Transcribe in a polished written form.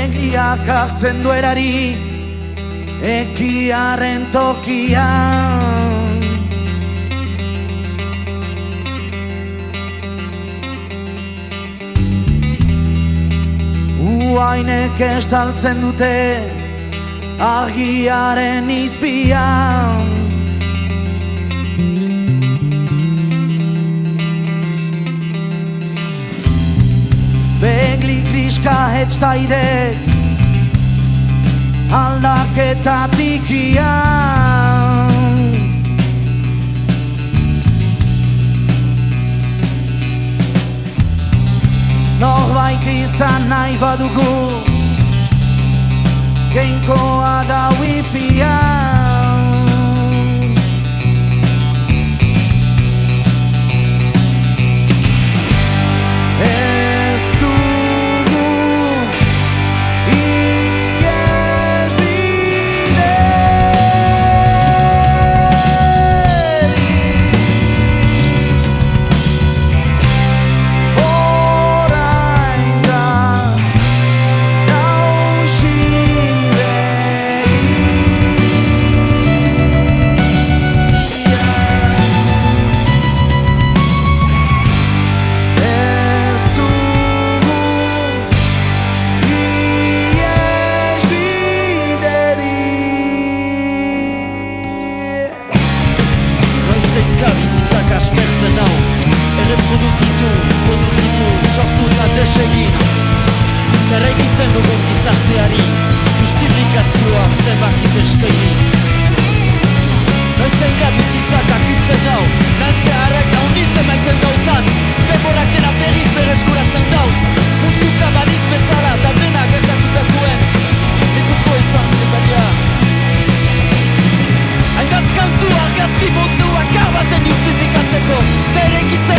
Begiak hartzen duelari ekiaren tokian. Uainek estaltzen dute argiaren izpian. Begli kriska hetstaide aldaketatik ian. Norbait izan nahi badugu Gainkoa da wifian. Ez dugu bizitzak aspertzen hau erreproduzitu, sortu eta desegin eraikitzen dugun gizarteari justifikazioa zenbakiz eskaini. Noiztenka bizitzak akitzen hau nazeharrak naunitzen maiten dautan denborak dena berriz bereskuratzen daut mustuka banitz bezala eta dena gertatutakoen lekuko izan dekaria. Hainbat kantu argazki munduak baten justifikatzeko eta eraikitzen